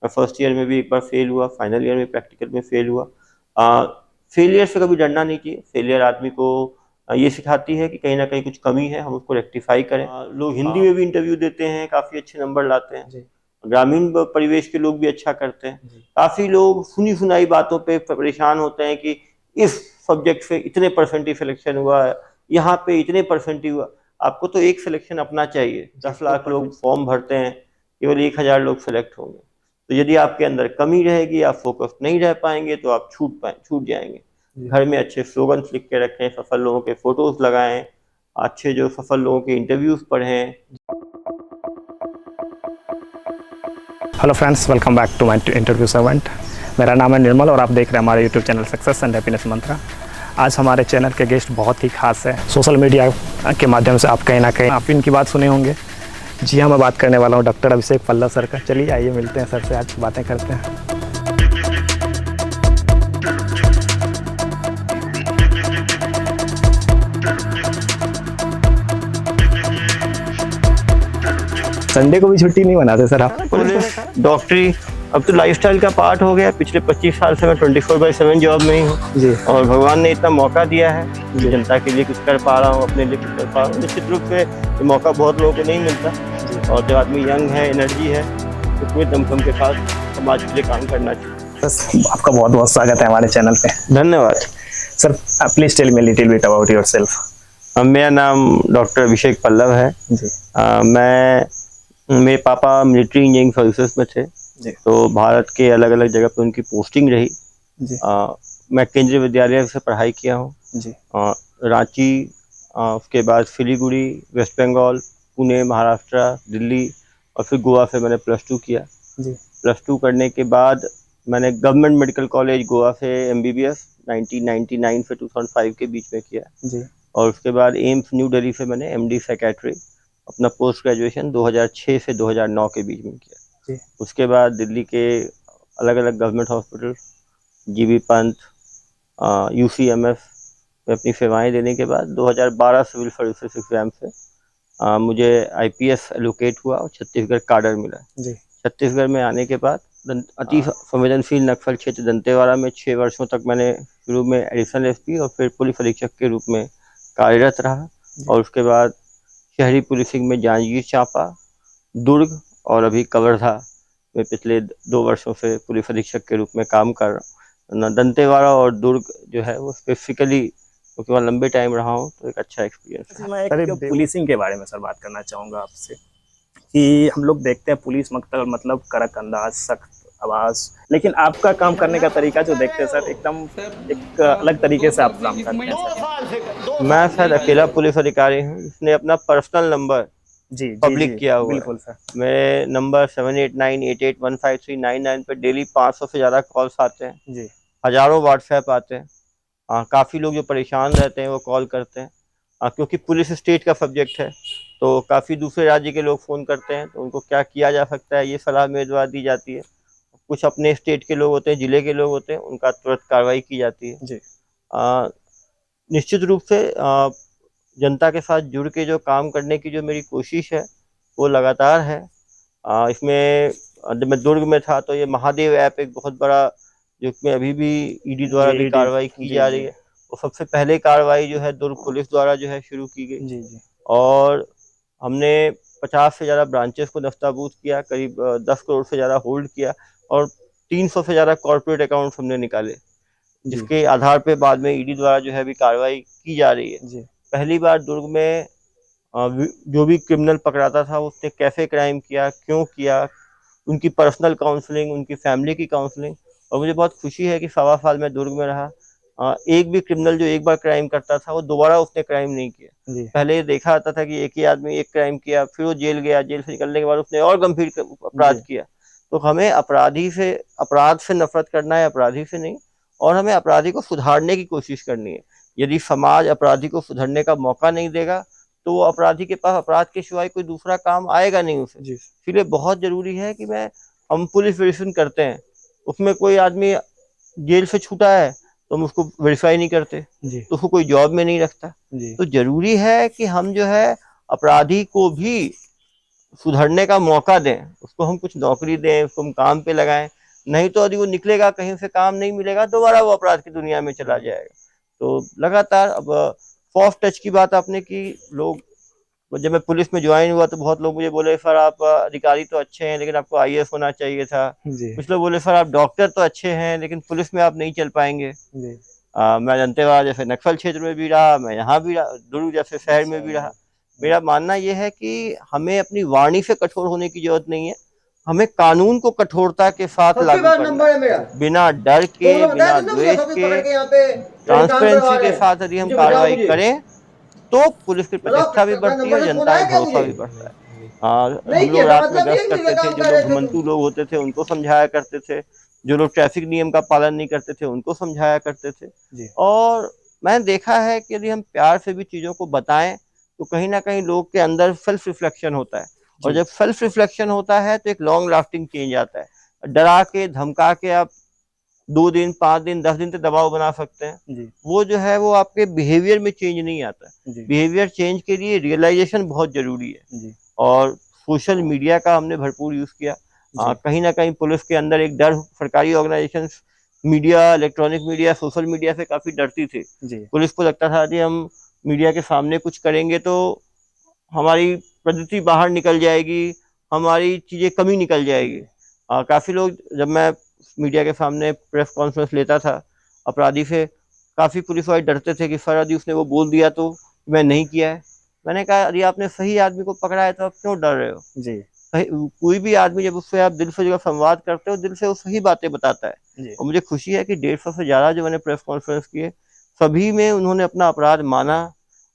मैं first year में भी एक बार फेल हुआ, फाइनल ईयर में प्रैक्टिकल में फेल हुआ। फेलियर से कभी डरना नहीं चाहिए। फेलियर आदमी को ये सिखाती है कि कहीं ना कहीं कुछ कमी है, हम उसको रेक्टिफाई करें। लोग हिंदी में भी इंटरव्यू देते हैं, काफ़ी अच्छे नंबर लाते हैं। ग्रामीण परिवेश के लोग भी अच्छा करते हैं। काफ़ी लोग सुनी सुनाई बातों पे परेशान होते हैं कि इस सब्जेक्ट से इतने परसेंट ही सिलेक्शन हुआ है, यहाँ पे इतने परसेंट ही हुआ। आपको तो एक सिलेक्शन अपना चाहिए। 10 लाख लोग फॉर्म भरते हैं, केवल 1000 लोग सेलेक्ट होंगे। तो यदि आपके अंदर कमी रहेगी, आप फोकस नहीं रह पाएंगे, तो आप छूट जाएंगे। घर में अच्छे स्लोगन्स लिख के रखें, सफल लोगों के फोटोज लगाएं, अच्छे जो सफल लोगों के इंटरव्यूज पढ़ें। Hello friends, welcome back to my interview segment. मेरा नाम है निर्मल और आप देख रहे हैं हमारे YouTube channel success and happiness mantra. आज हमारे चैनल के गेस्ट बहुत ही खास है। सोशल मीडिया के माध्यम से आप कहीं ना कहीं आप इनकी बात सुने होंगे। जी हाँ, मैं बात करने वाला हूँ डॉक्टर अभिषेक पल्लव सर का। चलिए आइए मिलते हैं सर से, आज बातें करते हैं। संडे को भी छुट्टी नहीं मनाते सर आप? पुलिस, डॉक्टरी अब तो लाइफस्टाइल का पार्ट हो गया। पिछले 25 साल से मैं 24/7 जॉब में ही हूँ जी। और भगवान ने इतना मौका दिया है कि जनता के लिए कुछ कर पा रहा हूँ, अपने लिए कुछ कर पा रहा हूँ। निश्चित रूप से ये मौका बहुत लोगों को नहीं मिलता और जब आदमी यंग है, एनर्जी है, तो पूरे दमखम के साथ समाज के लिए काम करना चाहिए। बस आपका बहुत बहुत स्वागत है हमारे चैनल पे। धन्यवाद sir, please tell me little bit about yourself. मेरा नाम डॉक्टर अभिषेक पल्लव है जी। मेरे पापा मिलिट्री इंजीनियरिंग सर्विसेज में थे जी। तो भारत के अलग अलग जगह पे उनकी पोस्टिंग रही। जी। मैं केंद्रीय विद्यालय से पढ़ाई किया हूँ। जी। रांची, उसके बाद सिलीगुड़ी, वेस्ट बंगाल, पुणे, महाराष्ट्र, दिल्ली और फिर गोवा से मैंने +2 किया। जी। +2 करने के बाद मैंने गवर्नमेंट मेडिकल कॉलेज गोवा से MBBS 1999 से 2005 के बीच में किया। जी। और उसके बाद एम्स न्यू दिल्ली से मैंने MD साइकेट्री अपना पोस्ट ग्रेजुएशन 2006 से 2009 के बीच में किया। जी। उसके बाद दिल्ली के अलग अलग government hospital, GB Pant, UCMF में अपनी सेवाएं देने के बाद 2012 सिविल सर्विसेज एग्जाम से मुझे IPS एलोकेट हुआ और छत्तीसगढ़ काडर मिला। जी। छत्तीसगढ़ में आने के बाद अति संवेदनशील नक्सल क्षेत्र दंतेवाड़ा में 6 वर्षों तक मैंने शुरू में एडिशनल SP और फिर पुलिस अधीक्षक के रूप में कार्यरत रहा। और उसके बाद शहरी पुलिसिंग में जांजगीर चांपा, दुर्ग और अभी कवर्धा में पिछले 2 वर्षों से पुलिस अधीक्षक के रूप में काम कर रहा हूँ। दंतेवाड़ा और दुर्ग जो है वो स्पेसिफिकली क्योंकि वहाँ लंबे टाइम रहा हूँ तो एक अच्छा एक्सपीरियंस है। मैं एक पुलिसिंग के बारे में सर बात करना चाहूँगा आपसे कि हम लोग देखते हैं पुलिस मतलब कड़क अंदाज, सख्त आवाज, लेकिन आपका काम करने का तरीका जो देखते हैं सर, एकदम एक अलग तरीके से आप काम करते हैं सर। मैं शायद अकेला पुलिस अधिकारी हूँ जिसने अपना पर्सनल नंबर जी पब्लिक किया हुआ बिल्कुल है। सर। मेरे नंबर 7898815399 पे डेली 500 से ज़्यादा कॉल्स आते हैं जी। हजारों व्हाट्सएप आते हैं। काफ़ी लोग जो परेशान रहते हैं वो कॉल करते हैं। क्योंकि पुलिस स्टेट का सब्जेक्ट है तो काफ़ी दूसरे राज्य के लोग फ़ोन करते हैं तो उनको क्या किया जा सकता है ये सलाह मेरे द्वारा दी जाती है। कुछ अपने स्टेट के लोग होते हैं, ज़िले के लोग होते हैं, उनका तुरंत कार्रवाई की जाती है। जी। निश्चित रूप से जनता के साथ जुड़ के जो काम करने की जो मेरी कोशिश है वो लगातार है। इसमें जब मैं दुर्ग में था तो ये महादेव ऐप एक बहुत बड़ा जिसमें अभी भी ED द्वारा भी कार्रवाई की जा रही है। और सबसे पहले कार्रवाई जो है दुर्ग पुलिस द्वारा जो है शुरू की गई। जी। जी। और हमने 50 से ज़्यादा ब्रांचेस को नस्ताबूद किया, करीब 10 करोड़ से ज़्यादा होल्ड किया और 300 से ज़्यादा कॉर्पोरेट अकाउंट्स हमने निकाले, जिसके आधार पे बाद में ED द्वारा जो है अभी कार्रवाई की जा रही है। जी। पहली बार दुर्ग में जो भी क्रिमिनल पकड़ाता था उसने कैसे क्राइम किया, क्यों किया, उनकी पर्सनल काउंसलिंग, उनकी फैमिली की काउंसलिंग। और मुझे बहुत खुशी है कि 1.25 साल मैं दुर्ग में रहा, एक भी क्रिमिनल जो एक बार क्राइम करता था वो दोबारा उसने क्राइम नहीं किया। पहले ये देखा जाता था कि एक ही आदमी एक क्राइम किया, फिर वो जेल गया, जेल से निकलने के बाद उसने और गंभीर अपराध किया। तो हमें अपराध से नफरत करना है, अपराधी से नहीं। और हमें अपराधी को सुधारने की कोशिश करनी है। यदि समाज अपराधी को सुधरने का मौका नहीं देगा तो वो अपराधी के पास अपराध के सिवाय कोई दूसरा काम आएगा नहीं उसे। इसलिए बहुत जरूरी है कि हम पुलिस वेरिफिकेशन करते हैं, उसमें कोई आदमी जेल से छूटा है तो हम उसको वेरीफाई नहीं करते, तो उसको कोई जॉब में नहीं रखता। तो जरूरी है कि हम जो है अपराधी को भी सुधरने का मौका दें, उसको हम कुछ नौकरी दें, उसको हम काम पे लगाएं। नहीं तो यदि वो निकलेगा, कहीं से काम नहीं मिलेगा, दोबारा वो अपराध की दुनिया में चला जाएगा। तो लगातार अब सॉफ्ट टच की बात आपने की। लोग, जब मैं पुलिस में ज्वाइन हुआ तो बहुत लोग मुझे बोले, सर आप अधिकारी तो अच्छे हैं लेकिन आपको आईएएस होना चाहिए था। जी कुछ लोग बोले, सर आप डॉक्टर तो अच्छे हैं लेकिन पुलिस में आप नहीं चल पाएंगे। जी। मैं दंतेवाड़ा जैसे नक्सल क्षेत्र में भी रहा, मैं यहाँ भी रहा, दुर्ग जैसे शहर में भी रहा। मेरा मानना यह है कि हमें अपनी वाणी से कठोर होने की जरूरत नहीं है, हमें कानून को कठोरता के साथ लागू करना है, बिना डर के, बिना द्वेष के, ट्रांसपेरेंसी के साथ यदि हम कार्रवाई करें तो पुलिस की प्रतिष्ठा भी बढ़ती है और जनता में भरोसा भी बढ़ता है। हम लोग रात में गश्त करते थे, जो लोग घुमंतू लोग होते थे उनको समझाया करते थे, जो लोग ट्रैफिक नियम का पालन नहीं करते थे उनको समझाया करते थे। जी और मैंने देखा है कि यदि हम प्यार से भी चीज़ों को बताएं तो कहीं ना कहीं लोग के अंदर सेल्फ रिफ्लेक्शन होता है, और जी जब सेल्फ रिफ्लेक्शन होता है तो एक लॉन्ग लास्टिंग चेंज आता है। डरा के धमका के आप 2 दिन, 5 दिन, 10 दिन तक दबाव बना सकते हैं, जी वो जो है वो आपके बिहेवियर में चेंज नहीं आता। जी बिहेवियर चेंज के लिए रियलाइजेशन बहुत जरूरी है। जी और सोशल मीडिया का हमने भरपूर यूज किया। जी कहीं ना कहीं पुलिस के अंदर एक डर, सरकारी organisation, media, electronic media, social media से काफी डरती थी। जी पुलिस को लगता था कि हम मीडिया के सामने कुछ करेंगे तो हमारी प्रगति बाहर निकल जाएगी, हमारी चीजें कमी निकल जाएगी। काफी लोग, जब मैं मीडिया के सामने प्रेस कॉन्फ्रेंस लेता था अपराधी से, काफी पुलिस वाले डरते थे कि सर यदि उसने वो बोल दिया तो मैं नहीं किया है। मैंने कहा यदि आपने सही आदमी को पकड़ा है तो आप क्यों डर रहे हो? जी कोई भी आदमी जब उससे आप दिल से जो संवाद करते हो, दिल से वो सही बातें बताता है। जी और मुझे खुशी है कि 150 से ज्यादा जो मैंने प्रेस कॉन्फ्रेंस किए, सभी में उन्होंने अपना अपराध माना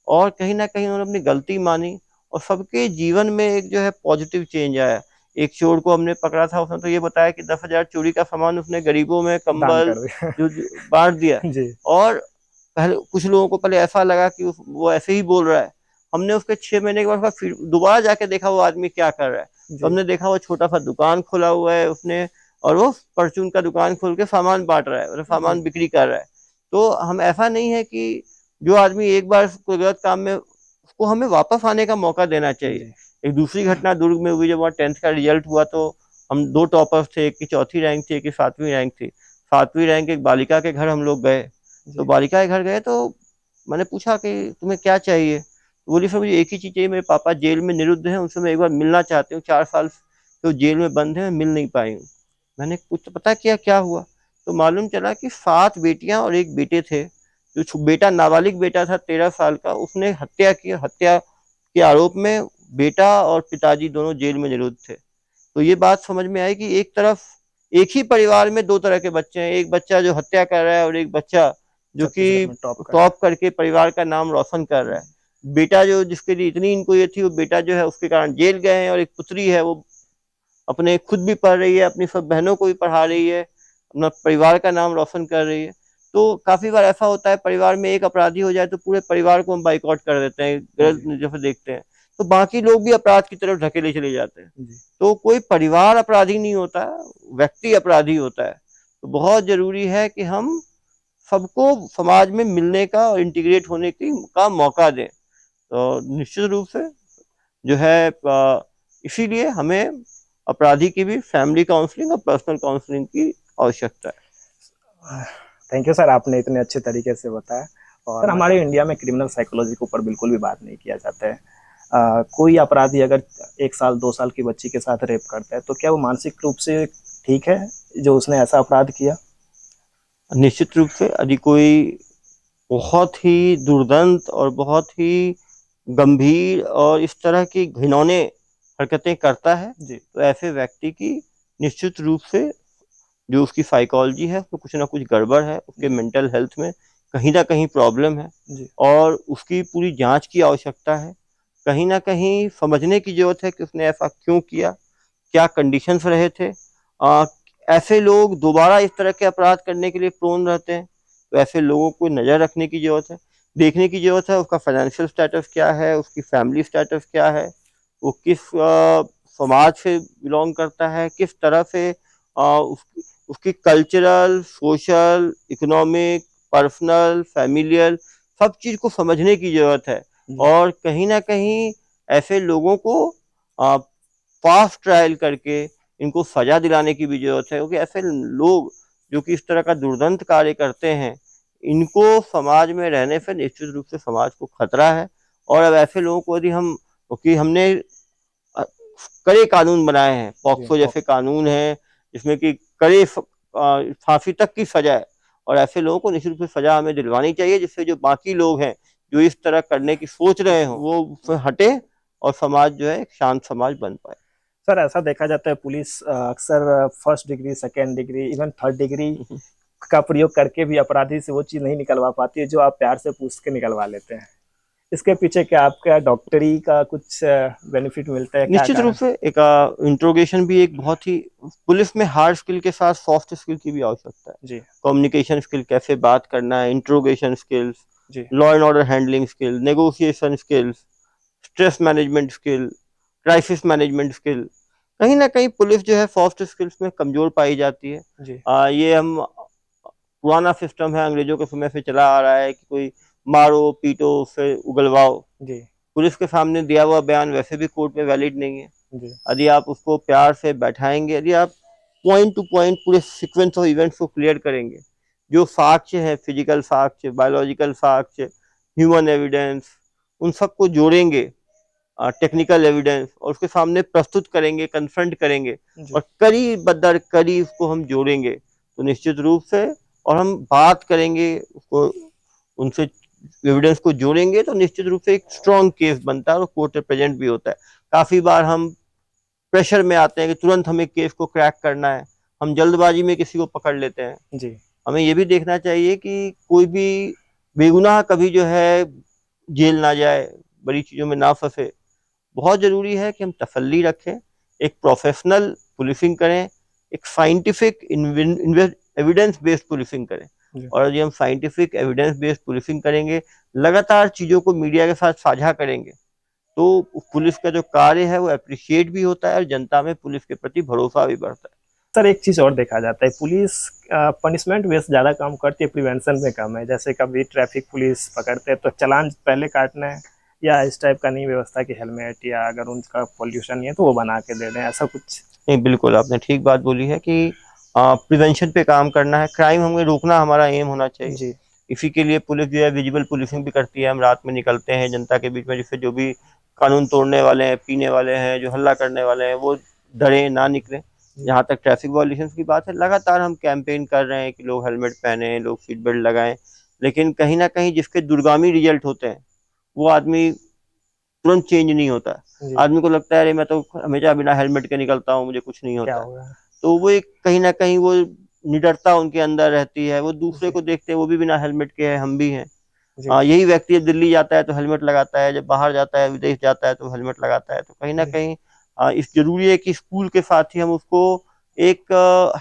और कहीं ना कहीं उन्होंने अपनी गलती मानी, और सबके जीवन में एक जो है पॉजिटिव चेंज आया। एक चोर को हमने पकड़ा था, उसने तो ये बताया कि 10,000 चोरी का सामान उसने गरीबों में दान कंबल कर दिया। जो बांट दिया। जी और पहले कुछ लोगों को पहले ऐसा लगा कि वो ऐसे ही बोल रहा है। हमने उसके 6 महीने के बाद उसका फिर दोबारा जाके देखा वो आदमी क्या कर रहा है। तो जी हमने देखा वो छोटा सा दुकान खोला हुआ है उसने, और वो परचून का दुकान खोल के सामान बांट रहा है, मतलब जी सामान बिक्री कर रहा है। तो हम, ऐसा नहीं है कि जो आदमी एक बार कोई गलत काम में, उसको हमें वापस आने का मौका देना चाहिए। जी एक दूसरी घटना दुर्ग में हुई, जब वहाँ 10th का रिजल्ट हुआ तो हम 2 टॉपर्स थे, एक की 4थी रैंक थी, एक की 7वीं रैंक थी। 7वीं रैंक एक बालिका के घर हम लोग गए। तो जी बालिका के घर गए तो मैंने पूछा कि तुम्हें क्या चाहिए? तो बोली सर मुझे एक ही चीज़ चाहिए, मेरे पापा जेल में निरुद्ध हैं, उनसे मैं एक बार मिलना चाहती हूँ, 4 साल तो जेल में बंद है, मैं मिल नहीं पाई हूँ। मैंने कुछ पता किया क्या हुआ, तो मालूम चला कि 7 बेटियां और एक बेटे थे। जो बेटा, नाबालिग बेटा था 13 साल का, उसने हत्या की, हत्या के आरोप में बेटा और पिताजी दोनों जेल में निरुद्ध थे। तो ये बात समझ में आई कि एक तरफ एक ही परिवार में 2 तरह के बच्चे हैं, एक बच्चा जो हत्या कर रहा है और एक बच्चा जो छत्तीसगढ़ कि में टॉप कर रहा टॉप करके परिवार का नाम रोशन कर रहा है। बेटा जो, जिसके लिए इतनी इनको ये थी, वो बेटा जो है उसके कारण जेल गए हैं, और एक पुत्री है वो अपने खुद भी पढ़ रही है, अपनी सब बहनों को भी पढ़ा रही है, अपना परिवार का नाम रोशन कर रही है। तो काफी बार ऐसा होता है, परिवार में एक अपराधी हो जाए तो पूरे परिवार को हम बाइकआउट कर देते हैं, है। गलत जी नजर से देखते हैं, तो बाकी लोग भी अपराध की तरफ ढकेले चले जाते हैं। जी तो कोई परिवार अपराधी नहीं होता, व्यक्ति अपराधी होता है। तो बहुत जरूरी है कि हम सबको समाज में मिलने का और इंटीग्रेट होने की का मौका दें। तो निश्चित रूप से जो है इसीलिए हमें अपराधी की भी फैमिली काउंसलिंग और पर्सनल काउंसलिंग की आवश्यकता है। थैंक यू सर, आपने इतने अच्छे तरीके से बताया। और सर हमारे इंडिया में क्रिमिनल साइकोलॉजी के ऊपर बिल्कुल भी बात नहीं किया जाता है। कोई अपराधी अगर 1 साल 2 साल की बच्ची के साथ रेप करता है तो क्या वो मानसिक रूप से ठीक है जो उसने ऐसा अपराध किया? निश्चित रूप से यदि कोई बहुत ही दुर्दांत और बहुत ही गंभीर और इस तरह की घिनौने हरकतें करता है, जी तो ऐसे व्यक्ति की निश्चित रूप से जो उसकी साइकोलॉजी है उसमें कुछ ना कुछ गड़बड़ है, उसके जी मेंटल हेल्थ में कहीं ना कहीं प्रॉब्लम है, जी और उसकी पूरी जांच की आवश्यकता है। कहीं ना कहीं समझने की जरूरत है कि उसने ऐसा क्यों किया, क्या कंडीशंस रहे थे। आ, ऐसे लोग दोबारा इस तरह के अपराध करने के लिए प्रोन रहते हैं, तो ऐसे लोगों को नज़र रखने की जरूरत है, देखने की जरूरत है उसका फाइनेंशियल स्टेटस क्या है, उसकी फैमिली स्टेटस क्या है, वो किस समाज से बिलोंग करता है, किस तरह से उसकी cultural, social, economic, personal, familial, सब चीज़ को समझने की जरूरत है। जी और कहीं ना कहीं ऐसे लोगों को फास्ट ट्रायल करके इनको सजा दिलाने की भी जरूरत है, क्योंकि ऐसे लोग जो कि इस तरह का दुर्दांत कार्य करते हैं, इनको समाज में रहने से निश्चित रूप से समाज को खतरा है। और अब ऐसे लोगों को यदि हम, क्योंकि हमने कड़े कानून बनाए हैं, पॉक्सो जैसे कानून हैं जिसमें कि कड़े फांसी तक की सजा है, और ऐसे लोगों को निश्चित रूप से सजा हमें दिलवानी चाहिए, जिससे जो बाकी लोग हैं जो इस तरह करने की सोच रहे हो वो उससे हटे और समाज जो है एक शांत समाज बन पाए। सर ऐसा देखा जाता है पुलिस अक्सर first degree, second degree, even third degree का प्रयोग करके भी अपराधी से वो चीज नहीं निकलवा पाती है जो आप प्यार से पूछ के निकलवा लेते हैं। इसके पीछे क्या आपका डॉक्टरी का कुछ बेनिफिट मिलता है? निश्चित रूप से एक इंट्रोगेशन भी एक बहुत ही, पुलिस में हार्ड स्किल के साथ सॉफ्ट स्किल की भी आवश्यकता है जी कम्युनिकेशन स्किल, कैसे बात करना है, इंट्रोगेशन स्किल्स, जी law and order handling skill, negotiation skills, stress management skill, crisis management skill. कहीं ना कहीं पुलिस जो है सॉफ्ट स्किल्स में कमजोर पाई जाती है। जी ये हम पुराना सिस्टम है, अंग्रेजों के समय से चला आ रहा है कि कोई मारो पीटो से उगलवाओ। जी पुलिस के सामने दिया हुआ बयान वैसे भी कोर्ट में वैलिड नहीं है। जी यदि आप उसको प्यार से बैठाएंगे, यदि आप पॉइंट टू पॉइंट पूरे सीक्वेंस ऑफ इवेंट्स को क्लियर करेंगे, जो साक्ष्य है, फिजिकल साक्ष्य, बायोलॉजिकल साक्ष्य, ह्यूमन एविडेंस, उन सबको जोड़ेंगे, टेक्निकल एविडेंस, और उसके सामने प्रस्तुत करेंगे, कन्फ्रंट करेंगे, और कड़ी बदर कड़ी उसको हम जोड़ेंगे, तो निश्चित रूप से, और हम बात करेंगे उसको, उनसे एविडेंस को जोड़ेंगे, तो निश्चित रूप से एक स्ट्रॉन्ग केस बनता है और कोर्ट प्रेजेंट भी होता है। काफी बार हम प्रेशर में आते हैं कि तुरंत हमें केस को क्रैक करना है, हम जल्दबाजी में किसी को पकड़ लेते हैं। जी हमें ये भी देखना चाहिए कि कोई भी बेगुनाह कभी जो है जेल ना जाए, बड़ी चीजों में ना फंसे। बहुत जरूरी है कि हम तसल्ली रखें, एक प्रोफेशनल पुलिसिंग करें, एक साइंटिफिक एविडेंस बेस्ड पुलिसिंग करें। जी और यदि हम साइंटिफिक एविडेंस बेस्ड पुलिसिंग करेंगे, लगातार चीजों को मीडिया के साथ साझा करेंगे, तो पुलिस का जो कार्य है वो अप्रिशिएट भी होता है और जनता में पुलिस के प्रति भरोसा भी बढ़ता है। सर एक चीज और देखा जाता है, पुलिस पनिशमेंट बेस ज्यादा काम करती है, प्रिवेंशन में कम है। जैसे कभी ट्रैफिक पुलिस पकड़ते हैं तो चालान पहले काटना है, या इस टाइप का नहीं व्यवस्था कि हेलमेट, या अगर उनका पॉल्यूशन नहीं है तो वो बना के दे दें, ऐसा कुछ? नहीं, बिल्कुल आपने ठीक बात बोली है कि प्रिवेंशन पे काम करना है, क्राइम हमें रोकना हमारा एम होना चाहिए। जी इसी के लिए पुलिस जो है विजिबल पुलिसिंग भी करती है। हम रात में निकलते हैं जनता के बीच में, जिससे जो भी कानून तोड़ने वाले हैं, पीने वाले हैं, जो हल्ला करने वाले हैं, वो डरे ना निकले। जहाँ तक ट्रैफिक वायलेशन की बात है, लगातार हम कैंपेन कर रहे हैं कि लोग हेलमेट पहने, लोग सीट बेल्ट लगाएं, लेकिन कहीं ना कहीं जिसके दुर्गामी रिजल्ट होते हैं वो आदमी तुरंत चेंज नहीं होता। जी आदमी को लगता है अरे मैं तो हमेशा बिना हेलमेट के निकलता हूँ, मुझे कुछ नहीं क्या होता। होगा? तो वो एक कहीं ना कहीं वो निडरता उनके अंदर रहती है, वो दूसरे को देखते हैं वो भी बिना हेलमेट के है, हम भी हैं। जी यही व्यक्ति जब दिल्ली जाता है तो हेलमेट लगाता है, जब बाहर जाता है, विदेश जाता है तो हेलमेट लगाता है। तो कहीं ना जी कहीं इस जरूरी है कि स्कूल के साथ ही हम उसको एक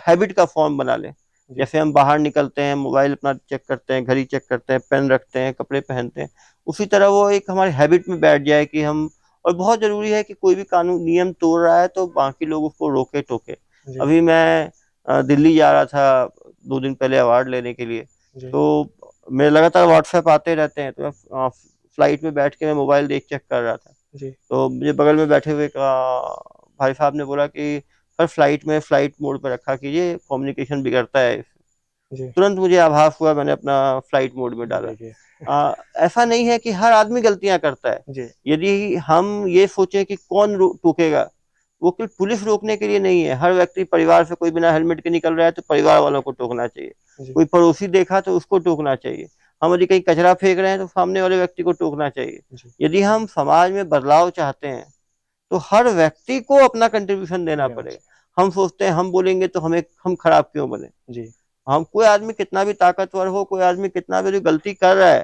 हैबिट का फॉर्म बना लें। जी जैसे हम बाहर निकलते हैं, मोबाइल अपना चेक करते हैं, घड़ी चेक करते हैं, पेन रखते हैं, कपड़े पहनते हैं, उसी तरह वो एक हमारी हैबिट में बैठ जाए कि हम। और बहुत जरूरी है कि कोई भी कानून नियम तोड़ रहा है तो बाकी लोग उसको रोके टोके। जी अभी मैं दिल्ली जा रहा था 2 दिन पहले अवार्ड लेने के लिए, जी तो मेरे लगातार व्हाट्सएप आते रहते हैं, तो मैं फ्लाइट में बैठ के मैं मोबाइल देख चेक कर रहा था। जी तो मुझे बगल में बैठे हुए भाई साहब ने बोला कि सर फ्लाइट में फ्लाइट मोड पे रखा कीजिए, कम्युनिकेशन बिगड़ता है इससे। जी तुरंत मुझे आभास हुआ, मैंने अपना फ्लाइट मोड में डाला। देखिए ऐसा नहीं है कि हर आदमी गलतियां करता है। जी यदि हम ये सोचें कि कौन टोकेगा, वो केवल पुलिस रोकने के लिए नहीं है। हर व्यक्ति, परिवार से कोई बिना हेलमेट के निकल रहा है तो परिवार वालों को टोकना चाहिए, जी कोई पड़ोसी देखा तो उसको टोकना चाहिए, हम यदि कहीं कचरा फेंक रहे हैं तो सामने वाले व्यक्ति को टोकना चाहिए। जी यदि हम समाज में बदलाव चाहते हैं तो हर व्यक्ति को अपना कंट्रीब्यूशन देना देना पड़ेगा। हम सोचते हैं हम बोलेंगे तो हम खराब क्यों बने। जी हम, कोई आदमी कितना भी ताकतवर हो, कोई आदमी कितना भी गलती कर रहा है,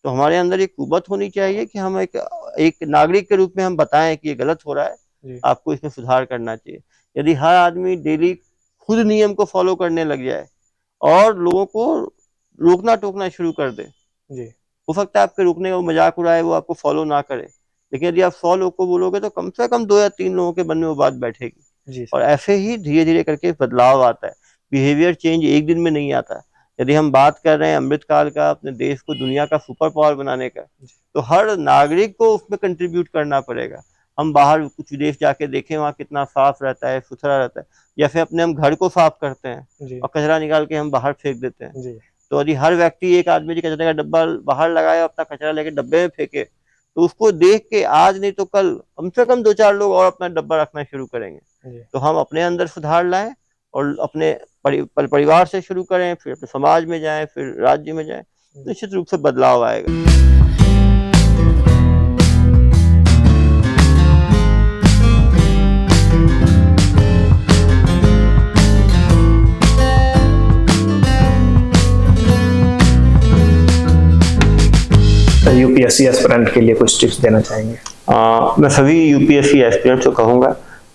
तो हमारे अंदर एक कुवत होनी चाहिए कि हम एक नागरिक के रूप में हम बताएं कि ये गलत हो रहा है, जी आपको इसमें सुधार करना चाहिए। यदि हर आदमी डेली खुद नियम को फॉलो करने लग जाए और लोगों को रोकना टोकना शुरू कर दे, जी हो सकता है आपके रुकने का वो मजाक उड़ाए, वो आपको फॉलो ना करे, लेकिन यदि आप 100 लोग को बोलोगे तो कम से कम 2 या 3 लोगों के मन में वो बात बैठेगी। जी और सर ऐसे ही धीरे धीरे करके बदलाव आता है। बिहेवियर चेंज एक दिन में नहीं आता। यदि हम बात कर रहे हैं अमृतकाल का, अपने देश को दुनिया का सुपर पावर बनाने का, जी तो हर नागरिक को उसमें कंट्रीब्यूट करना पड़ेगा। हम बाहर कुछ विदेश जाके देखें वहाँ कितना साफ रहता है, सुथरा रहता है। जैसे अपने हम घर को साफ करते हैं जी और कचरा निकाल के हम बाहर फेंक देते हैं। जी तो यदि हर व्यक्ति, एक आदमी जो कचरे का डब्बा बाहर लगाए, अपना कचरा लेके डब्बे में फेंके, तो उसको देख के आज नहीं तो कल कम से कम 2-4 लोग और अपना डब्बा रखना शुरू करेंगे। जी तो हम अपने अंदर सुधार लाएं और अपने परिवार से शुरू करें, फिर अपने समाज में जाएं, फिर राज्य में जाएं, निश्चित रूप से बदलाव आएगा। यूपीएससी एस्पिरेंट के लिए कुछ टिप्स देना चाहेंगे? मैं सभी यूपीएससी एस्पिरेंट्स को कहूँगा,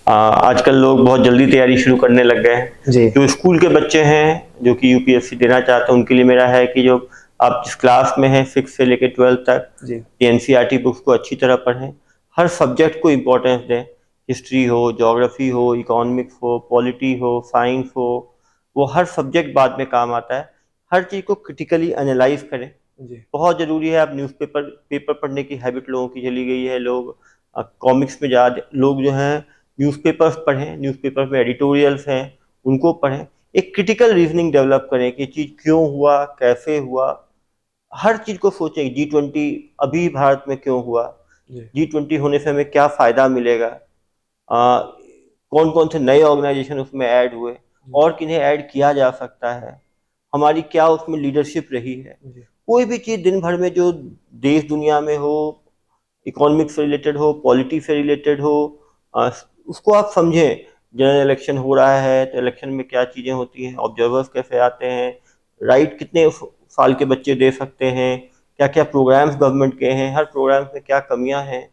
आजकल लोग बहुत जल्दी तैयारी शुरू करने लग गए हैं। जी जो स्कूल के बच्चे हैं जो कि यूपीएससी देना चाहते हैं, उनके लिए मेरा है कि जो आप जिस क्लास में हैं 6 से लेकर 12 तक, जी एनसीईआरटी बुक्स को अच्छी तरह पढ़ें, हर सब्जेक्ट को इम्पोर्टेंस दें। हिस्ट्री हो, ज्योग्राफी हो, इकोनॉमिक्स हो, पॉलिटी हो, साइंस हो, वो हर सब्जेक्ट बाद में काम आता है। हर चीज़ को क्रिटिकली एनालाइज करें। जी बहुत ज़रूरी है। अब पेपर पढ़ने की हैबिट लोगों की चली गई है। लोग कॉमिक्स में जा लोग जो हैं न्यूज़पेपर्स पढ़ें, न्यूज़पेपर में एडिटोरियल्स हैं उनको पढ़ें। एक क्रिटिकल रीजनिंग डेवलप करें कि चीज़ क्यों हुआ, कैसे हुआ, हर चीज़ को सोचें। G20 अभी भारत में क्यों हुआ, जी G20 होने से हमें क्या फ़ायदा मिलेगा, कौन कौन से नए ऑर्गेनाइजेशन उसमें ऐड हुए और किन्हें ऐड किया जा सकता है, हमारी क्या उसमें लीडरशिप रही है। जी कोई भी चीज़ दिन भर में जो देश दुनिया में हो, इकोनॉमिक्स से रिलेटेड हो, पॉलिटी से रिलेटेड हो, उसको आप समझें। जनरल इलेक्शन हो रहा है तो इलेक्शन में क्या चीज़ें होती हैं, ऑब्जर्वर्स कैसे आते हैं, राइट कितने साल के बच्चे दे सकते हैं, क्या क्या प्रोग्राम्स गवर्नमेंट के हैं, हर प्रोग्राम में क्या कमियां हैं।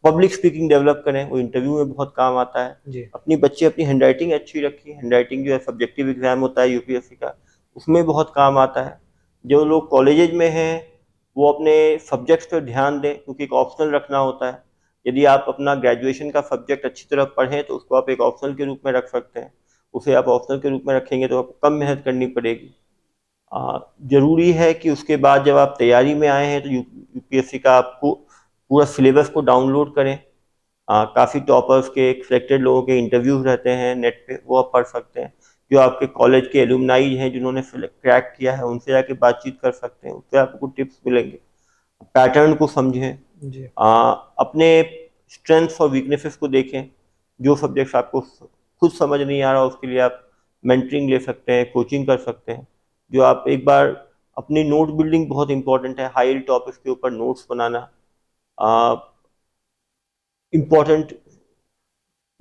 पब्लिक स्पीकिंग डेवलप करें, वो इंटरव्यू में बहुत काम आता है। जी अपनी बच्चे अपनी हैंडराइटिंग अच्छी रखी, हैंडराइटिंग जो है सब्जेक्टिव एग्जाम होता है यूपीएससी का, उसमें बहुत काम आता है। जो लोग कॉलेजेज में हैं वो अपने सब्जेक्ट्स पर ध्यान दें, क्योंकि एक ऑप्शनल रखना होता है। यदि आप अपना ग्रेजुएशन का सब्जेक्ट अच्छी तरह पढ़ें तो उसको आप एक ऑप्शनल के रूप में रख सकते हैं। उसे आप ऑप्शनल के रूप में रखेंगे तो आपको कम मेहनत करनी पड़ेगी। जरूरी है कि उसके बाद जब आप तैयारी में आए हैं तो यूपीएससी का आपको पूरा सिलेबस को डाउनलोड करें। काफ़ी टॉपर्स के, सिलेक्टेड लोगों के इंटरव्यूज रहते हैं नेट पे, वो आप पढ़ सकते हैं। जो आपके कॉलेज के एलुमनाई हैं जिन्होंने क्रैक किया है, उनसे जाके बातचीत कर सकते हैं, उससे आपको टिप्स मिलेंगे। पैटर्न को समझें, जी अपने स्ट्रेंथ्स और वीकनेसेस को देखें। जो सब्जेक्ट्स आपको खुद समझ नहीं आ रहा उसके लिए आप मेंटरिंग ले सकते हैं, कोचिंग कर सकते हैं। जो आप एक बार अपनी नोट बिल्डिंग बहुत इंपॉर्टेंट है, हाई टॉपिक्स के ऊपर नोट्स बनाना, इम्पॉर्टेंट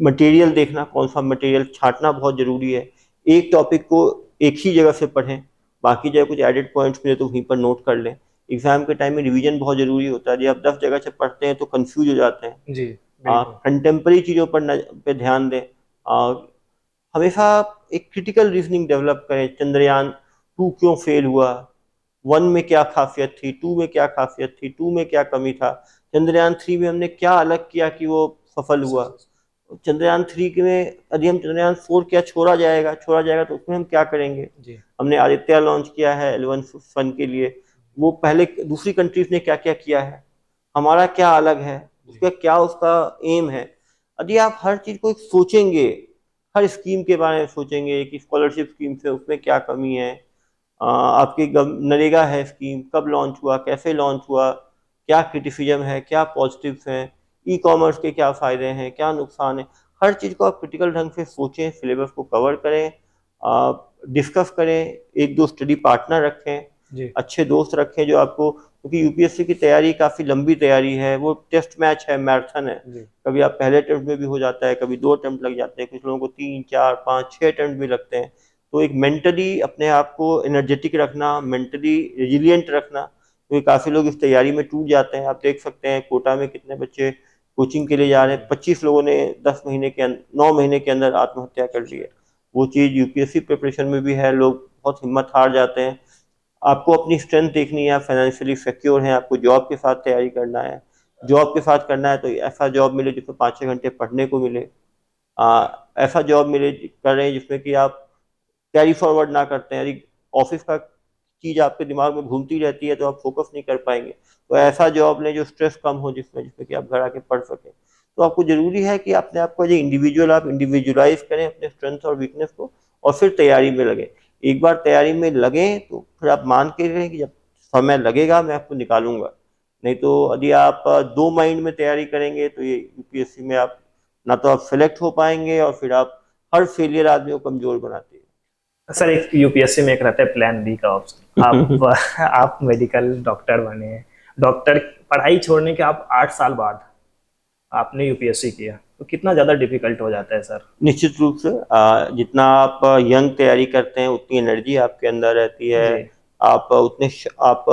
मटेरियल देखना, कौन सा मटेरियल छांटना बहुत ज़रूरी है। एक टॉपिक को एक ही जगह से पढ़ें, बाकी जगह कुछ एडेड पॉइंट्स मिले तो वहीं पर नोट कर लें। एग्जाम के टाइम में रिवीजन बहुत ज़रूरी होता है। यदि आप 10 जगह से पढ़ते हैं तो कंफ्यूज हो जाते हैं। जी बिल्कुल कंटेम्प्रेरी चीज़ों पे ध्यान दें। हमेशा एक क्रिटिकल रीजनिंग डेवलप करें। चंद्रयान 2 क्यों फेल हुआ, 1 में क्या खासियत थी, 2 में क्या खासियत थी, 2 में क्या कमी था, चंद्रयान 3 में हमने क्या अलग किया कि वो सफल हुआ। चंद्रयान 3 में यदि हम चंद्रयान 4 क्या छोड़ा जाएगा तो उसमें हम क्या करेंगे। जी हमने आदित्य लॉन्च किया है L1 सन के लिए, वो पहले दूसरी कंट्रीज ने क्या क्या किया है, हमारा क्या अलग है, उसका क्या उसका एम है। यदि आप हर चीज़ को सोचेंगे, हर स्कीम के बारे में सोचेंगे कि स्कॉलरशिप स्कीम से उसमें क्या कमी है, आपकी नरेगा है स्कीम, कब लॉन्च हुआ, कैसे लॉन्च हुआ, क्या क्रिटिसिज्म है, क्या पॉजिटिव्स हैं, ई कॉमर्स के क्या फ़ायदे हैं, क्या नुकसान है। हर चीज़ को आप क्रिटिकल ढंग से सोचें, सिलेबस को कवर करें, डिस्कस करें, एक दो स्टडी पार्टनर रखें, जी अच्छे दोस्त रखें जो आपको, क्योंकि यूपीएससी की तैयारी काफ़ी लंबी तैयारी है, वो टेस्ट मैच है, मैराथन है। जी कभी आप पहले अटेम्प्ट में भी हो जाता है, कभी 2 अटेम्प्ट लग जाते हैं, कुछ लोगों को 3, 4, 5, 6 अटेम्प्ट भी लगते हैं। तो एक मेंटली अपने आप को एनर्जेटिक रखना, मेंटली रेजिलिएंट रखना, क्योंकि काफ़ी लोग इस तैयारी में टूट जाते हैं। आप देख सकते हैं कोटा में कितने बच्चे कोचिंग के लिए जा रहे हैं, 25 लोगों ने 9 महीने के अंदर आत्महत्या कर ली है। वो चीज़ यूपीएससी प्रिपरेशन में भी है, लोग बहुत हिम्मत हार जाते हैं। आपको अपनी स्ट्रेंथ देखनी है, आप फाइनेंशियली सिक्योर हैं, आपको जॉब के साथ तैयारी करना है। जॉब के साथ करना है तो ऐसा जॉब मिले जिसमें 5-6 घंटे पढ़ने को मिले। ऐसा जॉब मिले कर रहे हैं जिसमें कि आप कैरी फॉरवर्ड ना करते हैं। यदि ऑफिस का चीज़ आपके दिमाग में घूमती रहती है तो आप फोकस नहीं कर पाएंगे। तो ऐसा जॉब लें जो स्ट्रेस कम हो, जिसमें जिसमें कि आप घर आके पढ़ सकें। तो आपको जरूरी है कि अपने आप को जो इंडिविजुअल आप इंडिविजुअलाइज करें अपने स्ट्रेंथ और वीकनेस को, और फिर तैयारी में लगे। एक बार तैयारी में लगे तो फिर आप मान के रहें कि जब समय लगेगा मैं आपको निकालूंगा। नहीं तो यदि आप दो माइंड में तैयारी करेंगे तो ये यूपीएससी में आप ना तो आप सेलेक्ट हो पाएंगे, और फिर आप हर फेलियर आदमी को कमजोर बनाती है। सर एक यूपीएससी में एक रहता है प्लान बी का ऑप्शन, आप मेडिकल डॉक्टर बने, डॉक्टर पढ़ाई छोड़ने के आप 8 साल बाद आपने यूपीएससी किया, तो कितना ज़्यादा डिफिकल्ट हो जाता है सर? निश्चित रूप से जितना आप यंग तैयारी करते हैं उतनी एनर्जी आपके अंदर रहती है, जी आप उतने आप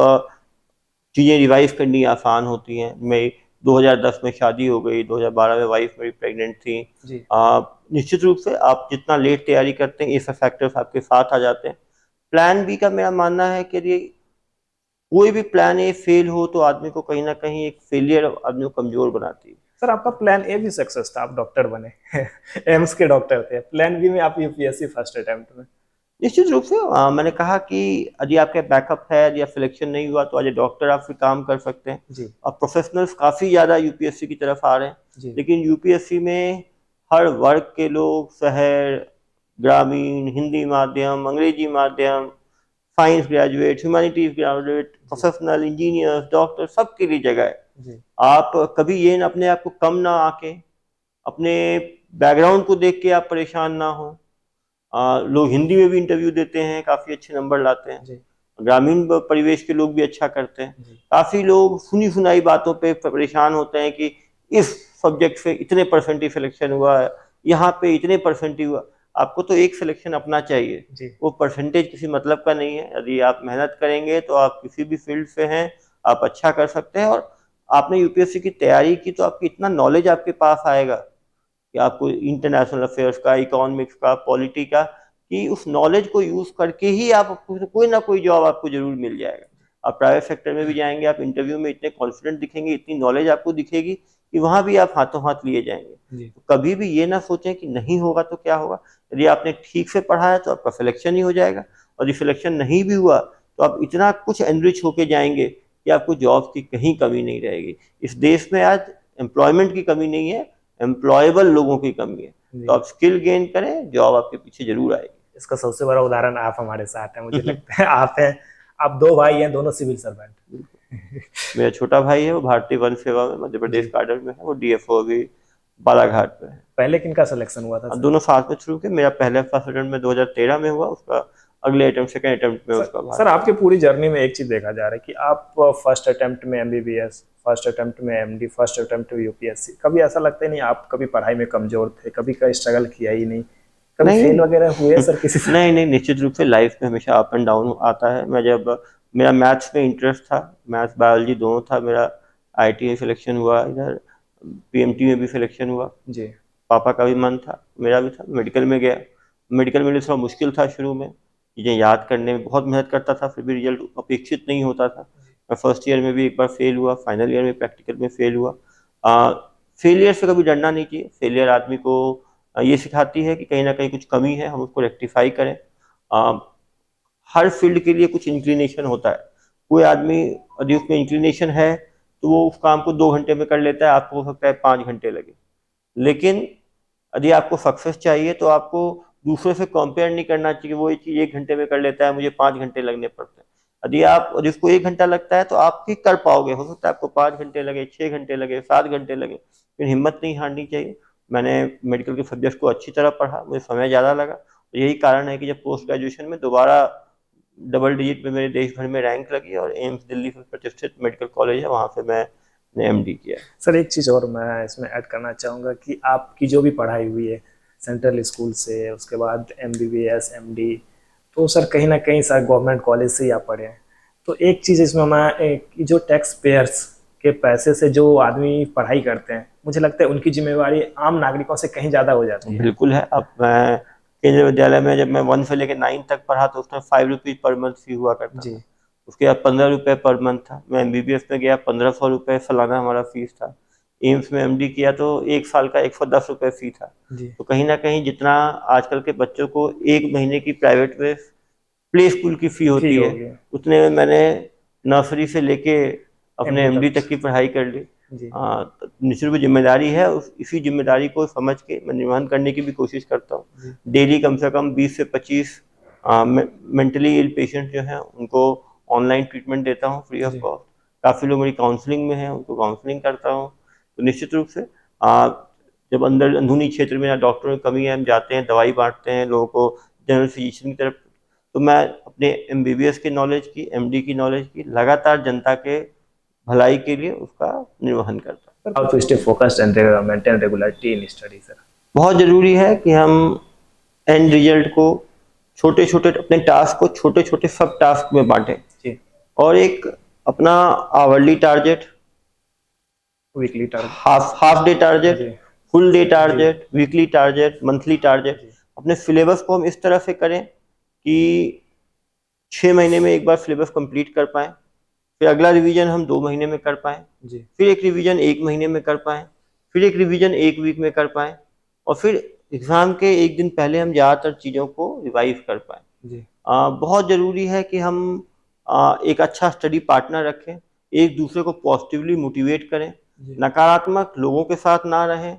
चीज़ें रिवाइज करनी आसान होती हैं। मैं 2010 में शादी हो गई, 2012 में वाइफ मेरी प्रेग्नेंट थी। जी निश्चित रूप से आप जितना लेट तैयारी करते हैं ये सब फैक्टर्स आपके साथ आ जाते हैं। प्लान बी का मेरा मानना है कि यदि कोई भी प्लान ए फेल हो तो आदमी को कहीं ना कहीं एक फेलियर आदमी को कमजोर बनाती है। सर आपका प्लान ए भी सक्सेस था, आप डॉक्टर बने एम्स के डॉक्टर थे, प्लान बी में आप यूपीएससी फर्स्ट अटेम्प्ट में। निश्चित रूप से मैंने कहा कि यदि आपके बैकअप है, यदि आप सिलेक्शन नहीं हुआ तो आज डॉक्टर आप फिर काम कर सकते हैं। जी अब प्रोफेशनल्स काफ़ी ज़्यादा यूपीएससी की तरफ आ रहे हैं, जी लेकिन यूपीएससी में हर वर्ग के लोग, शहर, ग्रामीण, हिंदी माध्यम, अंग्रेजी माध्यम, science graduate, humanities graduate, professional, engineers, doctor, सबके लिए जगह है। जी आप कभी ये अपने आप को कम ना आके, अपने बैकग्राउंड को देख के आप परेशान ना हो। लोग हिंदी में भी इंटरव्यू देते हैं, काफ़ी अच्छे नंबर लाते हैं। जी ग्रामीण परिवेश के लोग भी अच्छा करते हैं। जी काफ़ी लोग सुनी सुनाई बातों पे परेशान होते हैं कि इस सब्जेक्ट से इतने परसेंट ही सिलेक्शन हुआ है, यहाँ पे इतने परसेंट ही हुआ। आपको तो एक सिलेक्शन अपना चाहिए, जी वो परसेंटेज किसी मतलब का नहीं है। यदि आप मेहनत करेंगे तो आप किसी भी फील्ड से हैं, आप अच्छा कर सकते हैं। और आपने यूपीएससी की तैयारी की तो आपकी इतना नॉलेज आपके पास आएगा कि आपको इंटरनेशनल अफेयर्स का, इकोनॉमिक्स का, पॉलिटी का, कि उस नॉलेज को यूज करके ही आप कोई ना कोई जॉब आपको जरूर मिल जाएगा। आप प्राइवेट सेक्टर में भी जाएंगे, आप इंटरव्यू में इतने कॉन्फिडेंट दिखेंगे, इतनी नॉलेज आपको दिखेगी कि वहां भी आप हाथों हाथ लिए जाएंगे। जी तो कभी भी ये ना सोचें कि नहीं होगा तो क्या होगा। यदि आपने ठीक से पढ़ा है तो आपका सिलेक्शन ही हो जाएगा, और यदि सिलेक्शन नहीं भी हुआ तो आप इतना कुछ एनरिच होके जाएंगे कि आपको जॉब की कहीं कमी नहीं रहेगी। इस देश में आज एम्प्लॉयमेंट की कमी नहीं है, एम्प्लॉयबल लोगों की कमी है। जी तो आप स्किल गेन करें, जॉब आपके पीछे जरूर आएगी। इसका सबसे बड़ा उदाहरण आप हमारे साथ हैं, मुझे लगता है आप हैं, आप दो भाई हैं, दोनों सिविल सर्वेंट। मेरा छोटा भाई है, वो भारतीय वन सेवा में मध्य प्रदेश जी काडर में है, वो डीएफओ अभी बालाघाट पे है। पहले किनका सिलेक्शन हुआ था अब सर? दोनों साथ में शुरू किए। मेरा पहले फर्स्ट अटेम्प्ट में 2013 में हुआ, उसका अगले अटेम्प्ट सेकंड अटेम्प्ट में उसका सर भारत। आपकी पूरी जर्नी में एक चीज देखा जा रहा है कि आप फर्स्ट अटेम्प्ट में एमबीबीएस, फर्स्ट अटेम्प्ट में एमडी, फर्स्ट अटेम्प्ट में यूपीएससी, कभी ऐसा लगता ही नहीं आप कभी पढ़ाई में कमजोर थे, कभी का स्ट्रगल किया ही नहीं, कभी नहीं फेल वगैरह हुए सर किसी से? नहीं नहीं, निश्चित रूप से लाइफ में हमेशा अप एंड डाउन आता है। मैं जब मेरा मैथ्स में इंटरेस्ट था, मैथ्स बायोलॉजी दोनों था मेरा, आईटी में सिलेक्शन हुआ, इधर पीएमटी में भी सिलेक्शन हुआ। जी पापा का भी मन था, मेरा भी था, मेडिकल में गया। मेडिकल में थोड़ा मुश्किल था शुरू में, चीज़ें याद करने में बहुत मेहनत करता था, फिर भी रिजल्ट अपेक्षित नहीं होता था। मैं फर्स्ट ईयर में भी एक बार फेल हुआ, फाइनल ईयर में प्रैक्टिकल में फेल हुआ। फेलियर से कभी डरना नहीं चाहिए। फेलियर आदमी को ये सिखाती है कि कहीं ना कहीं कुछ कमी है, हम उसको रेक्टिफाई करें। हर फील्ड के लिए कुछ इंक्लिनेशन होता है। कोई आदमी यदि उसमें इंक्लिनेशन है तो वो उस काम को 2 घंटे में कर लेता है, आपको हो सकता है 5 घंटे लगे। लेकिन यदि आपको सक्सेस चाहिए तो आपको दूसरे से कंपेयर नहीं करना चाहिए, वो ये चीज़ 1 घंटे में कर लेता है, मुझे 5 घंटे लगने पड़ते हैं। यदि उसको 1 घंटा लगता है तो आप ही कर पाओगे। हो सकता है आपको 5 घंटे लगे, 6 घंटे लगे, 7 घंटे लगे, फिर हिम्मत नहीं हारनी चाहिए। मैंने मेडिकल के सब्जेक्ट को अच्छी तरह पढ़ा, मुझे समय ज़्यादा लगा, तो यही कारण है कि जब पोस्ट ग्रेजुएशन में दोबारा डबल डिजिट में मेरे देश भर में रैंक लगी, और एम्स दिल्ली में प्रतिष्ठित मेडिकल कॉलेज है, वहाँ से मैंने एमडी किया। सर एक चीज़ और मैं इसमें ऐड करना चाहूँगा कि आपकी जो भी पढ़ाई हुई है सेंट्रल स्कूल से, उसके बाद एमबीबीएस, एमडी, तो सर कहीं ना कहीं सर गवर्नमेंट कॉलेज से ही आप पढ़े हैं। तो एक चीज़ इसमें मैं जो टैक्स पेयर्स के पैसे से जो आदमी पढ़ाई करते हैं, मुझे लगता है उनकी जिम्मेवारी आम नागरिकों से कहीं ज़्यादा हो जाती है। बिल्कुल है। अब मैं केंद्रीय विद्यालय में जब मैं 1 से लेकर 9 तक पढ़ा तो उसमें 5 रुपीज़ पर मंथ फी हुआ करता जी था। उसके बाद 15 रुपये पर मंथ था। मैं एमबीबीएस में गया, 1500 रुपये सालाना हमारा फीस था। एम्स में एमडी किया तो 1 साल का 110 रुपये फी था। जी तो कहीं ना कहीं जितना आजकल के बच्चों को 1 महीने की प्राइवेट में प्ले स्कूल की फी होती ठीक हो है, गया उतने में मैंने नर्सरी से लेके अपने एमडी एमडी तक। तक की पढ़ाई कर ली। जी तो निश्चित रूप से जिम्मेदारी है, इसी जिम्मेदारी को समझ के मैं निर्वहन करने की भी कोशिश करता हूँ। डेली कम से कम 20 से 25 मेंटली इल पेशेंट जो हैं उनको ऑनलाइन ट्रीटमेंट देता हूँ फ्री ऑफ कॉस्ट। काफ़ी लोग मेरी काउंसलिंग में हैं, उनको काउंसलिंग करता हूँ। तो निश्चित रूप से जब अंदर अंदरूनी क्षेत्र में या डॉक्टरों की कमी है, हम जाते हैं, दवाई बांटते हैं लोगों को जनरल फिजिशियन की तरफ। तो मैं अपने MBBS की नॉलेज की, MD की नॉलेज की लगातार जनता के भलाई के लिए उसका निर्वहन करता हूँ। How to stay focused and maintain regularity in study, sir? बहुत ज़रूरी है कि हम एंड रिजल्ट को छोटे छोटे, अपने टास्क को छोटे छोटे सब टास्क में बांटें जी और एक अपना hourly target, weekly target, half day target, जी full day target, weekly target, monthly target, अपने सिलेबस को हम इस तरह से करें कि 6 महीने में एक बार सिलेबस कंप्लीट कर पाएं, फिर अगला रिवीजन हम 2 महीने में कर पाएं, फिर एक रिवीजन 1 महीने में कर पाएं, फिर एक रिवीजन 1 वीक में कर पाएं, और फिर एग्जाम के एक दिन पहले हम ज़्यादातर चीज़ों को रिवाइज कर पाएं। बहुत ज़रूरी है कि हम एक अच्छा स्टडी पार्टनर रखें, एक दूसरे को पॉजिटिवली मोटिवेट करें, नकारात्मक लोगों के साथ ना रहें,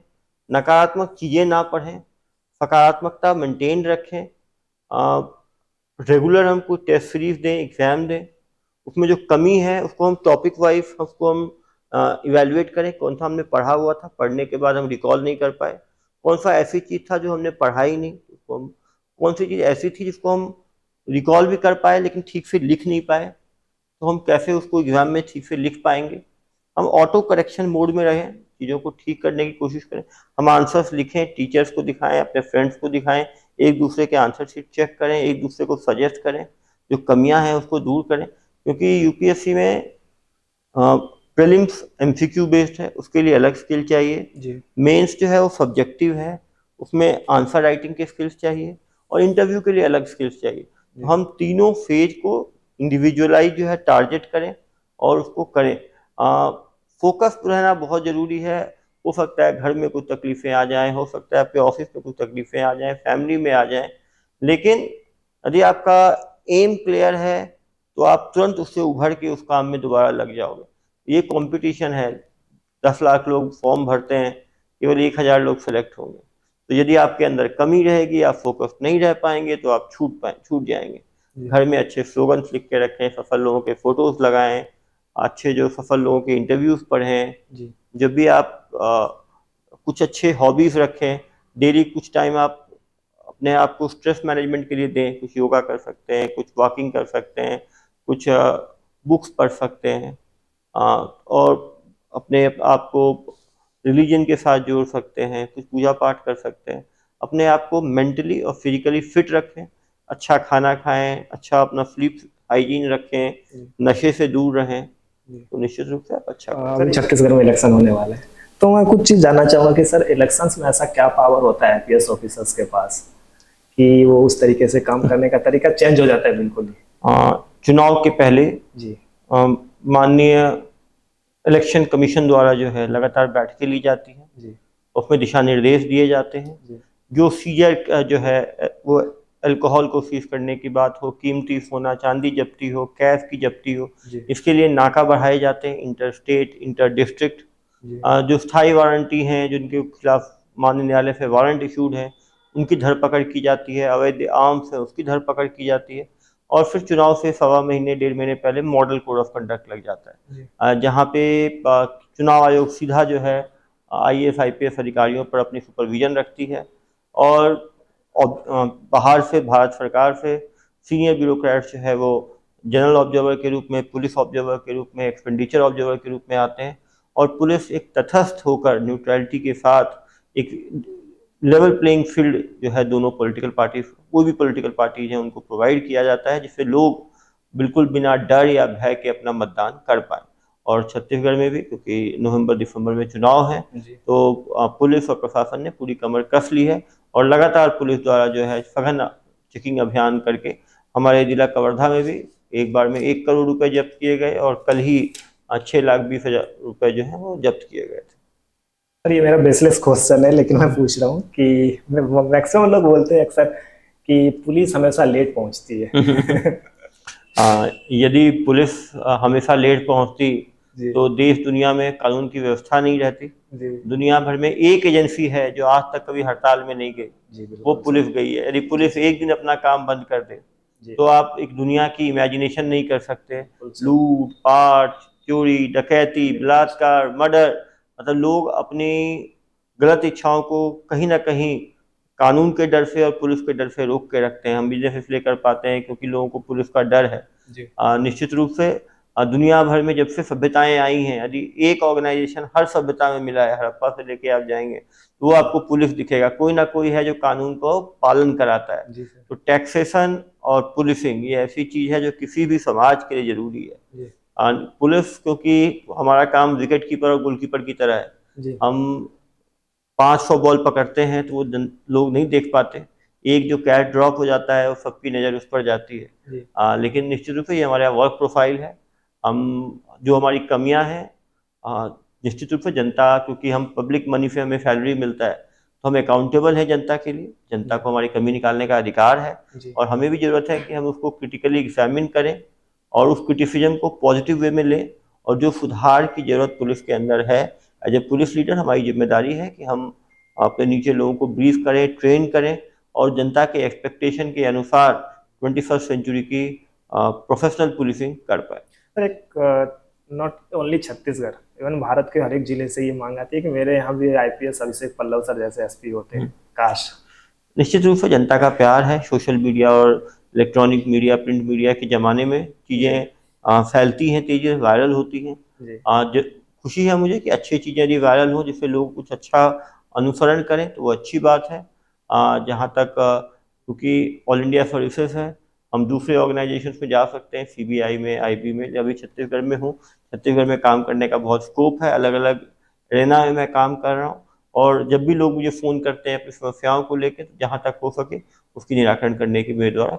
नकारात्मक चीज़ें ना पढ़ें, सकारात्मकता मेंटेन रखें, रेगुलर हम कुछ टेस्ट सीरीज दें, एग्ज़ाम दें, उसमें जो कमी है उसको हम टॉपिक वाइज उसको हम इवेलुएट करें, कौन सा हमने पढ़ा हुआ था, पढ़ने के बाद हम रिकॉल नहीं कर पाए, कौन सा ऐसी चीज़ था जो हमने पढ़ा ही नहीं, उसको हम, कौन सी चीज़ ऐसी थी जिसको हम रिकॉल भी कर पाए लेकिन ठीक से लिख नहीं पाए, तो हम कैसे उसको एग्ज़ाम में ठीक से लिख पाएंगे। हम ऑटो करेक्शन मोड में रहें, चीज़ों को ठीक करने की कोशिश करें, हम आंसर्स लिखें, टीचर्स को दिखाएं, अपने फ्रेंड्स को दिखाएं, एक दूसरे के आंसर शीट चेक करें, एक दूसरे को सजेस्ट करें, जो कमियां हैं उसको दूर करें, क्योंकि यूपीएससी में प्रीलिम्स MCQ बेस्ड है, उसके लिए अलग स्किल चाहिए, मेंस जो है वो सब्जेक्टिव है, उसमें आंसर राइटिंग के स्किल्स चाहिए, और इंटरव्यू के लिए अलग स्किल्स चाहिए। तो हम तीनों फेज को इंडिविजुअलाइज जो है टारगेट करें और उसको करें। फोकस रहना बहुत ज़रूरी है। हो सकता है घर में कुछ तकलीफ़ें आ जाएं, हो सकता है आपके ऑफिस में कुछ तकलीफ़ें आ जाएं, फैमिली में आ जाएं, लेकिन यदि आपका एम क्लियर है तो आप तुरंत उससे उभर के उस काम में दोबारा लग जाओगे। ये कंपटीशन है, 10 लाख लोग फॉर्म भरते हैं, केवल 1000 लोग सेलेक्ट होंगे। तो यदि आपके अंदर कमी रहेगी, आप फोकस नहीं रह पाएंगे, तो आप छूट जाएंगे। घर में अच्छे स्लोगन्स लिख के रखें, सफल लोगों के फोटोज लगाएं, अच्छे जो सफल लोगों के इंटरव्यूज पढ़ें। जब भी आप कुछ अच्छे हॉबीज रखें, डेली कुछ टाइम आप अपने आप को स्ट्रेस मैनेजमेंट के लिए दें, कुछ योगा कर सकते हैं, कुछ वॉकिंग कर सकते हैं, कुछ बुक्स पढ़ सकते हैं, और अपने आप को रिलीजन के साथ जोड़ सकते हैं, कुछ पूजा पाठ कर सकते हैं, अपने आप को मेंटली और फिजिकली फिट रखें, अच्छा खाना खाएं, अच्छा अपना स्लीप हाइजीन रखें, नशे से दूर रहें, तो निश्चित रूप से आप अच्छा अभी छत्तीसगढ़ में इलेक्शन होने वाले हैं, तो मैं कुछ चीज़ जानना चाहूँगा कि सर इलेक्शंस में ऐसा क्या पावर होता है IPS ऑफिसर्स के पास कि वो उस तरीके से काम करने का तरीका चेंज हो जाता है बिल्कुल ही। चुनाव के पहले जी माननीय इलेक्शन कमीशन द्वारा जो है लगातार बैठकें ली जाती हैं जी, उसमें दिशा निर्देश दिए जाते हैं जी। जो सीजर जो है वो अल्कोहल को सीज करने की बात हो, कीमती सोना चांदी जब्ती हो, कैश की जब्ती हो, इसके लिए नाका बढ़ाए जाते हैं, इंटर स्टेट इंटर डिस्ट्रिक्ट। जो स्थायी वारंटी हैं, जिनके खिलाफ माननीय न्यायालय से वारंट इशूड है, उनकी धरपकड़ की जाती है, अवैध आर्म्स है उसकी धरपकड़ की जाती है, और फिर चुनाव से 1.25 महीने 1.5 महीने पहले मॉडल कोड ऑफ कंडक्ट लग जाता है, जहाँ पे चुनाव आयोग सीधा जो है IAS IPS अधिकारियों पर अपनी सुपरविजन रखती है, और बाहर से भारत सरकार से सीनियर ब्यूरोक्रेट्स जो है वो जनरल ऑब्जर्वर के रूप में, पुलिस ऑब्जर्वर के रूप में, एक्सपेंडिचर ऑब्जर्वर के रूप में आते हैं, और पुलिस एक तटस्थ होकर न्यूट्रलिटी के साथ एक लेवल प्लेइंग फील्ड जो है दोनों पॉलिटिकल पार्टी, कोई भी पॉलिटिकल पार्टी है, उनको प्रोवाइड किया जाता है, जिससे लोग बिल्कुल बिना डर या भय के अपना मतदान कर पाए। और छत्तीसगढ़ में भी, क्योंकि नवंबर दिसंबर में चुनाव है, तो पुलिस और प्रशासन ने पूरी कमर कस ली है, और लगातार पुलिस द्वारा जो है सघन चेकिंग अभियान करके हमारे जिला कवर्धा में भी एक बार में 1 करोड़ रुपए जब्त किए गए, और कल ही 6,20,000 रुपए जो है वो जब्त किए गए थे। सर ये मेरा बेसलेस क्वेश्चन है, लेकिन मैं पूछ रहा हूँ कि मैक्सिमम लोग बोलते हैं अक्सर कि पुलिस हमेशा लेट पहुँचती है। यदि पुलिस हमेशा लेट पहुँचती जी। तो देश दुनिया में कानून की व्यवस्था नहीं रहती। जी। दुनिया भर में एक एजेंसी है जो आज तक कभी हड़ताल में नहीं गई, जी, वो बिल्कुल पुलिस सर। गई है। यदि पुलिस एक दिन अपना काम बंद कर दे जी, तो आप एक दुनिया की इमेजिनेशन नहीं कर सकते। बिल्कुल सर। लूट पाट, चोरी डकैती, बिल्कुल। बलात्कार, मर्डर, मतलब लोग अपनी गलत इच्छाओं को कहीं ना कहीं कानून के डर से और पुलिस के डर से रोक के रखते हैं। हम बिजनेस इसलिए कर पाते हैं क्योंकि लोगों को पुलिस का डर है। जी। निश्चित रूप से दुनिया भर में जब से सभ्यताएं आई हैं, यदि एक ऑर्गेनाइजेशन हर सभ्यता में मिला है, हड़प्पा से लेके आप जाएंगे तो वो आपको पुलिस दिखेगा। कोई ना कोई है जो कानून को पालन कराता है। जी सर। तो टैक्सेशन और पुलिसिंग ये ऐसी चीज है जो किसी भी समाज के लिए जरूरी है। जी। पुलिस, क्योंकि हमारा काम विकेट कीपर और गोलकीपर की तरह है। जी। हम 500 बॉल पकड़ते हैं तो वो लोग नहीं देख पाते। एक जो कैच ड्रॉप हो जाता है वो सबकी नज़र उस पर जाती है। जी। लेकिन निश्चित रूप से ये हमारा वर्क प्रोफाइल है। हम जो हमारी कमियां हैं, निश्चित रूप से जनता, क्योंकि हम पब्लिक मनी से हमें सैलरी मिलता है तो हम अकाउंटेबल है जनता के लिए। जनता को हमारी कमी निकालने का अधिकार है जी। और हमें भी ज़रूरत है कि हम उसको क्रिटिकली एग्जामिन करें और उस क्रिटिसिज्म को पॉजिटिव वे में लें। और जो सुधार की जरूरत पुलिस के अंदर है, एज ए पुलिस लीडर हमारी जिम्मेदारी है कि हम अपने नीचे लोगों को ब्रीफ करें, ट्रेन करें और जनता के एक्सपेक्टेशन के अनुसार 21st सेंचुरी की प्रोफेशनल पुलिसिंग कर पाए। सर, एक not only Chhattisgarh, even Bharat के हर एक जिले से ये मांग आती है कि मेरे यहाँ भी आईपीएस अभिषेक पल्लव सर जैसे एसपी होते हैं, काश। निश्चित रूप से जनता का प्यार है। सोशल मीडिया और इलेक्ट्रॉनिक मीडिया, प्रिंट मीडिया के ज़माने में चीज़ें फैलती हैं, तेज़ी से वायरल होती हैं। जी। खुशी है मुझे कि अच्छी चीज़ें यदि वायरल हो, जिससे लोग कुछ अच्छा अनुसरण करें तो वो अच्छी बात है। जहाँ तक क्योंकि ऑल इंडिया सर्विसेज है, हम दूसरे ऑर्गेनाइजेशंस में जा सकते हैं, सीबीआई में, आईबी में। अभी छत्तीसगढ़ में हूँ, छत्तीसगढ़ में काम करने का बहुत स्कोप है। अलग अलग एरेना में मैं काम कर रहा हूँ और जब भी लोग मुझे फ़ोन करते हैं अपनी समस्याओं को लेकर, तो जहाँ तक हो सके उसकी निराकरण करने की मेरे द्वारा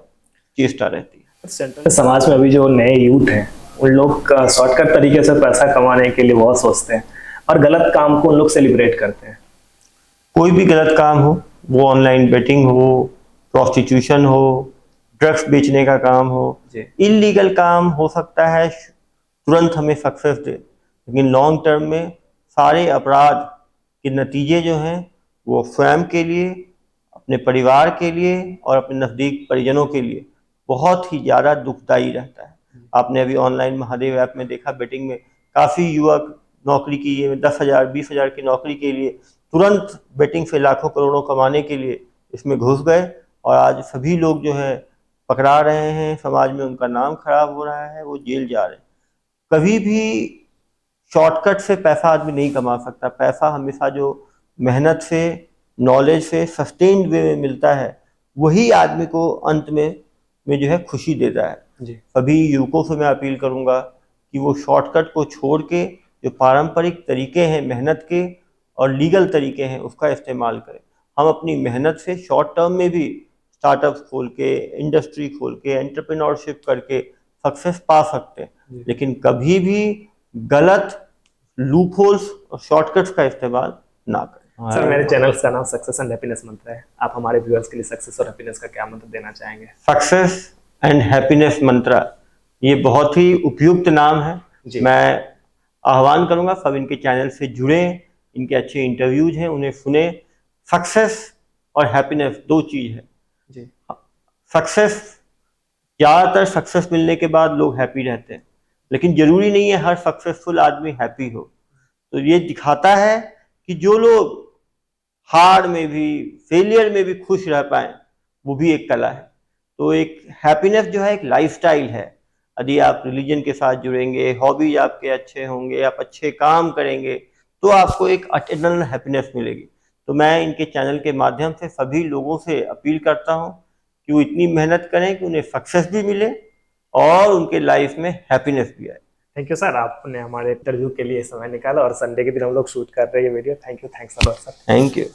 चेष्टा रहती है। सेंट्रल समाज में अभी जो नए यूथ हैं उन लोग शॉर्टकट तरीके से पैसा कमाने के लिए बहुत सोचते हैं और गलत काम को उन लोग सेलिब्रेट करते हैं। कोई भी गलत काम हो, वो ऑनलाइन बेटिंग हो, प्रोस्टिट्यूशन हो, ड्रग्स बेचने का काम हो, इलीगल काम हो सकता है, तुरंत हमें सक्सेस दे, लेकिन लॉन्ग टर्म में सारे अपराध के नतीजे जो हैं वो स्वयं के लिए, अपने परिवार के लिए और अपने नज़दीक परिजनों के लिए बहुत ही ज़्यादा दुखदायी रहता है। आपने अभी ऑनलाइन महादेव ऐप में देखा, बेटिंग में काफ़ी युवक नौकरी की 10,000 20,000 की नौकरी के लिए तुरंत बेटिंग से लाखों करोड़ों कमाने के लिए इसमें घुस गए और आज सभी लोग जो है पकड़ा रहे हैं, समाज में उनका नाम खराब हो रहा है, वो जेल जा रहे हैं। कभी भी शॉर्टकट से पैसा आदमी नहीं कमा सकता। पैसा हमेशा जो मेहनत से, नॉलेज से, सस्टेन्ड वे में मिलता है, वही आदमी को अंत में जो है खुशी देता है। जी। सभी युवकों से मैं अपील करूंगा कि वो शॉर्टकट को छोड़ के जो पारंपरिक तरीके हैं मेहनत के और लीगल तरीके हैं उसका इस्तेमाल करें। हम अपनी मेहनत से शॉर्ट टर्म में भी स्टार्टअप्स खोल के, इंडस्ट्री खोल के, एंटरप्रेन्योरशिप करके सक्सेस पा सकते हैं, लेकिन कभी भी गलत लूपहोल्स और शॉर्टकट्स का इस्तेमाल ना करें। सर, मेरे चैनल का नाम सक्सेस एंड हैप्पीनेस मंत्र है। आप हमारे व्यूअर्स के लिए सक्सेस और हैप्पीनेस का क्या मंत्र देना चाहेंगे? सक्सेस एंड हैप्पीनेस मंत्र, ये बहुत ही उपयुक्त नाम है। मैं आह्वान करूंगा सब इनके चैनल से जुड़े, इनके अच्छे इंटरव्यूज हैं उन्हें सुने। सक्सेस और हैप्पीनेस दो चीज है जी। सक्सेस, ज़्यादातर सक्सेस मिलने के बाद लोग हैप्पी रहते हैं, लेकिन जरूरी नहीं है हर सक्सेसफुल आदमी हैप्पी हो। तो ये दिखाता है कि जो लोग हार में भी, फेलियर में भी खुश रह पाए, वो भी एक कला है। तो एक हैप्पीनेस जो है एक लाइफस्टाइल है। यदि आप रिलीजन के साथ जुड़ेंगे, हॉबीज आपके अच्छे होंगे, आप अच्छे काम करेंगे, तो आपको एक इटर्नल हैप्पीनेस मिलेगी। तो मैं इनके चैनल के माध्यम से सभी लोगों से अपील करता हूँ कि वो इतनी मेहनत करें कि उन्हें सक्सेस भी मिले और उनके लाइफ में हैप्पीनेस भी आए। थैंक यू सर, आपने हमारे इंटरव्यू के लिए समय निकाला और संडे के दिन हम लोग शूट कर रहे हैं video. Thank you, thanks a lot sir. Thank you.